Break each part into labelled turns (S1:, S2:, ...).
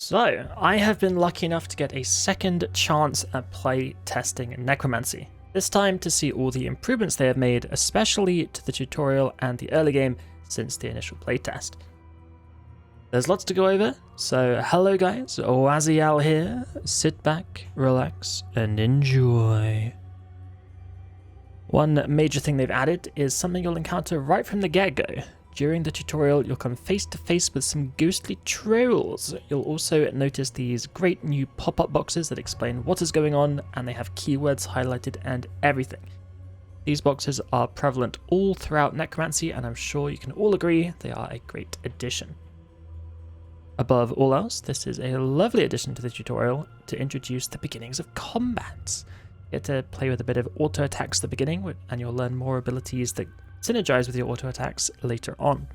S1: So, I have been lucky enough to get a second chance at play testing Necromancy. This time to see all the improvements they have made, especially to the tutorial and the early game since the initial playtest. There's lots to go over, so hello guys, Wazzy here. Sit back, relax, and enjoy. One major thing they've added is something you'll encounter right from the get-go. During the tutorial, you'll come face to face with some ghostly trolls. You'll also notice these great new pop-up boxes that explain what is going on, and they have keywords highlighted and everything. These boxes are prevalent all throughout Necromancy, and I'm sure you can all agree they are a great addition. Above all else, this is a lovely addition to the tutorial to introduce the beginnings of combat. You get to play with a bit of auto attacks at the beginning, and you'll learn more abilities that synergize with your auto attacks later on.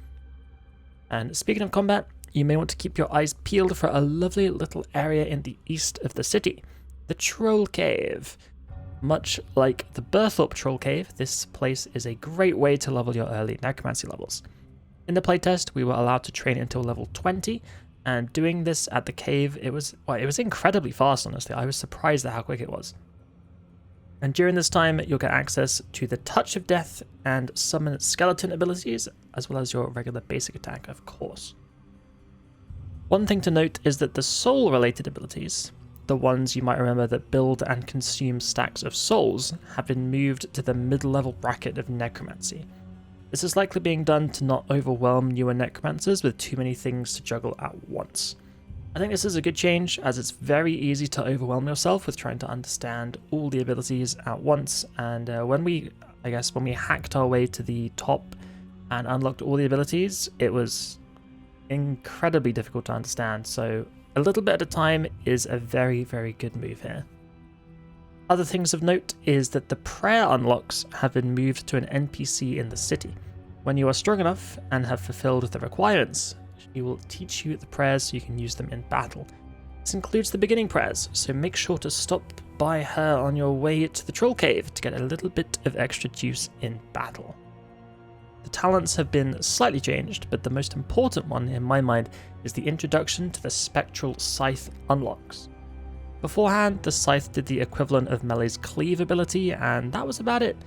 S1: And speaking of combat, you may want to keep your eyes peeled for a lovely little area in the east of the city, the Troll Cave. Much like the Burthorpe Troll Cave, this place is a great way to level your early Necromancy levels. In the playtest, we were allowed to train until level 20, and doing this at the cave, it was incredibly fast, honestly. I was surprised at how quick it was. And during this time, you'll get access to the Touch of Death and Summon Skeleton abilities, as well as your regular basic attack, of course. One thing to note is that the soul-related abilities, the ones you might remember that build and consume stacks of souls, have been moved to the mid-level bracket of Necromancy. This is likely being done to not overwhelm newer Necromancers with too many things to juggle at once. I think this is a good change, as it's very easy to overwhelm yourself with trying to understand all the abilities at once, and when we hacked our way to the top and unlocked all the abilities, it was incredibly difficult to understand, so a little bit at a time is a very, very good move here. Other things of note is that the prayer unlocks have been moved to an NPC in the city. When you are strong enough and have fulfilled the requirements, she will teach you the prayers so you can use them in battle. This includes the beginning prayers, so make sure to stop by her on your way to the Troll Cave to get a little bit of extra juice in battle. The talents have been slightly changed, but the most important one in my mind is the introduction to the Spectral Scythe unlocks. Beforehand, the Scythe did the equivalent of Melee's Cleave ability, and that was about it.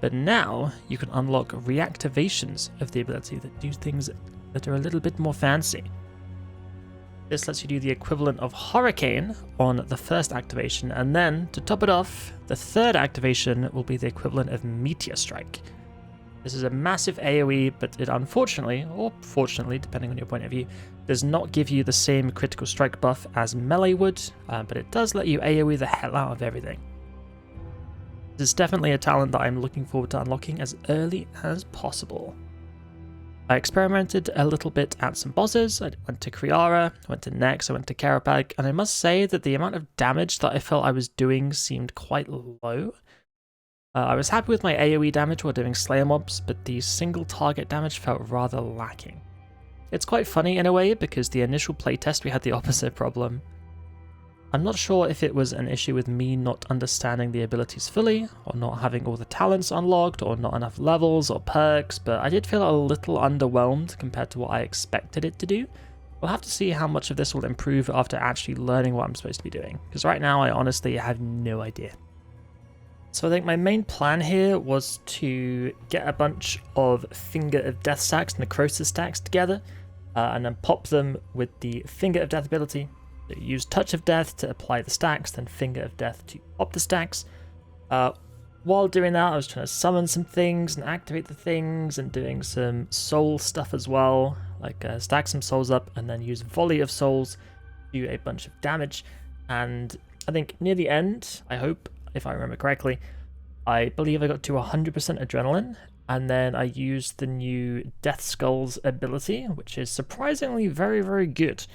S1: But now, you can unlock reactivations of the ability that do things that are a little bit more fancy. This lets you do the equivalent of Hurricane on the first activation, and then, to top it off, the third activation will be the equivalent of Meteor Strike. This is a massive AoE, but it unfortunately, or fortunately, depending on your point of view, does not give you the same critical strike buff as Melee would, but it does let you AoE the hell out of everything. This is definitely a talent that I'm looking forward to unlocking as early as possible. I experimented a little bit at some bosses. I went to Kriara, I went to Nex, I went to Karapag, and I must say that the amount of damage that I felt I was doing seemed quite low. I was happy with my AoE damage while doing Slayer mobs, but the single target damage felt rather lacking. It's quite funny in a way, because the initial playtest we had the opposite problem. I'm not sure if it was an issue with me not understanding the abilities fully, or not having all the talents unlocked, or not enough levels or perks, but I did feel a little underwhelmed compared to what I expected it to do. We'll have to see how much of this will improve after actually learning what I'm supposed to be doing, because right now I honestly have no idea. So I think my main plan here was to get a bunch of Finger of Death stacks, Necrosis stacks together, and then pop them with the Finger of Death ability. So use Touch of Death to apply the stacks, then Finger of Death to pop the stacks. While doing that, I was trying to summon some things and activate the things, and doing some soul stuff as well, like stack some souls up and then use Volley of Souls to do a bunch of damage. And I think near the end, I hope, if I remember correctly, I believe I got to 100% adrenaline, and then I used the new Death Skulls ability, which is surprisingly very, very good.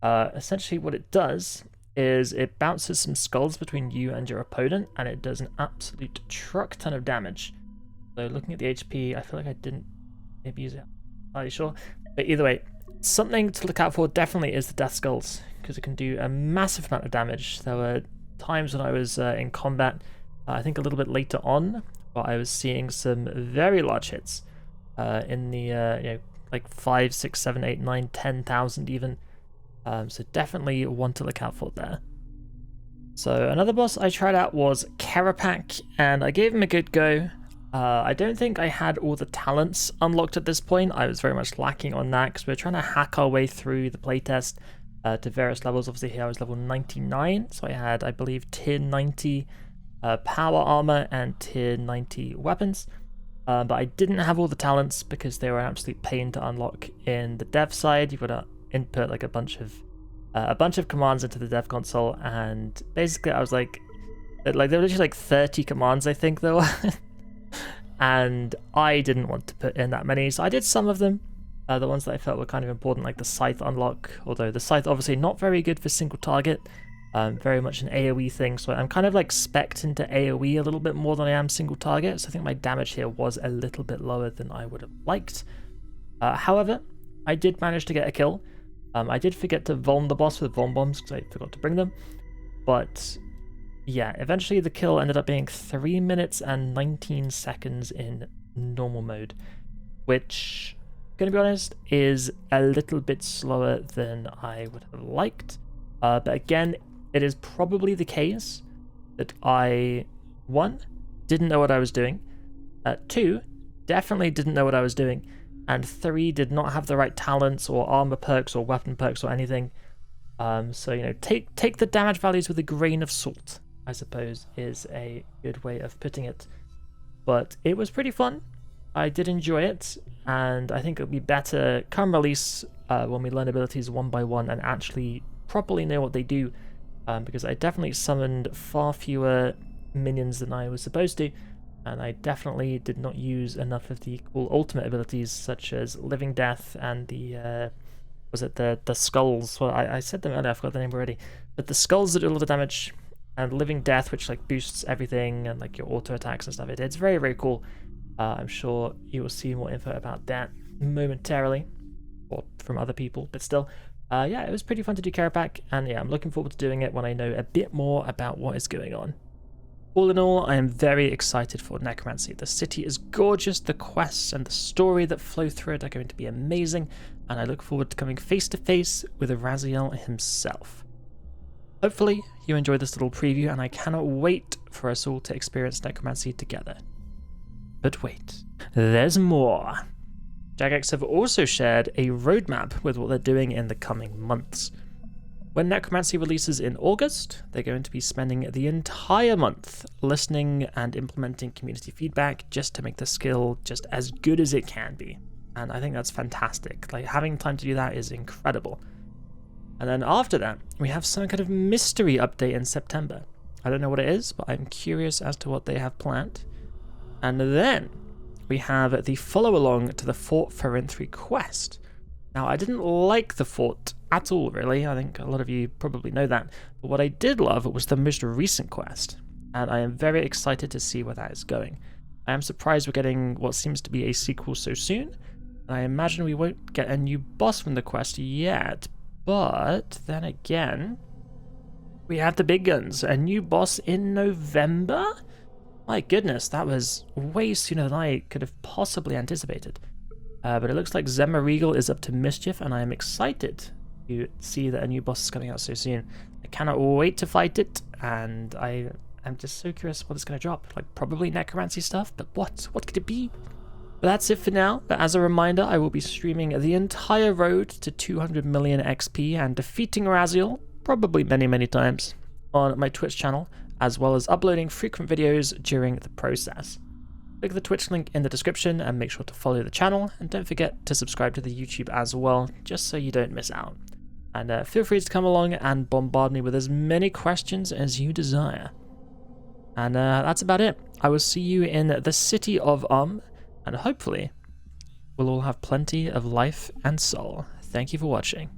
S1: Essentially what it does is it bounces some skulls between you and your opponent, and it does an absolute truck ton of damage. So looking at the HP, I feel like I didn't maybe use it. Are you sure? But either way, something to look out for definitely is the Death Skulls, because it can do a massive amount of damage. There were times when I was in combat, I think a little bit later on, where I was seeing some very large hits in the like 5, 6, 7, 8, 9, 10,000 even. So definitely one to look out for there. So another boss I tried out was Kerapak, and I gave him a good go. I don't think I had all the talents unlocked at this point. I was very much lacking on that because we were trying to hack our way through the playtest to various levels. Obviously here I was level 99, so I had, I believe, tier 90 power armor and tier 90 weapons. But I didn't have all the talents because they were an absolute pain to unlock in the dev side. You've got to input like a bunch of commands into the dev console, and basically I was like there were literally like 30 commands I think there were. And I didn't want to put in that many, so I did some of them. The ones that I felt were kind of important, like the scythe unlock, although the scythe obviously not very good for single target, very much an AoE thing, so I'm kind of like spec'd into AoE a little bit more than I am single target, so I think my damage here was a little bit lower than I would have liked. However, I did manage to get a kill. I did forget to vuln the boss with vuln bombs because I forgot to bring them, but yeah, eventually the kill ended up being 3 minutes and 19 seconds in normal mode, which, gonna be honest, is a little bit slower than I would have liked. But again, it is probably the case that I, 1, didn't know what I was doing, 2, definitely didn't know what I was doing, and 3, did not have the right talents or armor perks or weapon perks or anything. So, you know, take the damage values with a grain of salt, I suppose, is a good way of putting it. But it was pretty fun. I did enjoy it, and I think it'll be better come release when we learn abilities one by one and actually properly know what they do, because I definitely summoned far fewer minions than I was supposed to, and I definitely did not use enough of the cool ultimate abilities such as Living Death and the was it the skulls? Well, I said them earlier, I forgot the name already, but the skulls that do a lot of damage, and Living Death, which like boosts everything and like your auto attacks and stuff. It's very, very cool. I'm sure you will see more info about that momentarily, or from other people, but still, yeah, it was pretty fun to do Kerapak, and yeah, I'm looking forward to doing it when I know a bit more about what is going on. All in all, I am very excited for Necromancy. The city is gorgeous, the quests and the story that flow through it are going to be amazing, and I look forward to coming face to face with Raziel himself. Hopefully you enjoyed this little preview, and I cannot wait for us all to experience Necromancy together. But wait, there's more. Jagex have also shared a roadmap with what they're doing in the coming months. When Necromancy releases in August, they're going to be spending the entire month listening and implementing community feedback just to make the skill just as good as it can be. And I think that's fantastic. Like, having time to do that is incredible. And then after that, we have some kind of mystery update in September. I don't know what it is, but I'm curious as to what they have planned. And then we have the follow-along to the Fort Farinthri quest. Now, I didn't like the fort at all, really. I think a lot of you probably know that. But what I did love was the most recent quest, and I am very excited to see where that is going. I am surprised we're getting what seems to be a sequel so soon, and I imagine we won't get a new boss from the quest yet. But then again, we have the big guns, a new boss in November? My goodness, that was way sooner than I could have possibly anticipated. But it looks like Zemma Regal is up to mischief, and I am excited to see that a new boss is coming out so soon. I cannot wait to fight it, and I am just so curious what it's going to drop. Like, probably Necromancy stuff, but what? What could it be? But that's it for now, but as a reminder, I will be streaming the entire road to 200 million XP and defeating Raziel, probably many, many times, on my Twitch channel, as well as uploading frequent videos during the process. Click the Twitch link in the description and make sure to follow the channel, and don't forget to subscribe to the YouTube as well, just so you don't miss out. And feel free to come along and bombard me with as many questions as you desire. And that's about it. I will see you in the city of and hopefully we'll all have plenty of life and soul. Thank you for watching.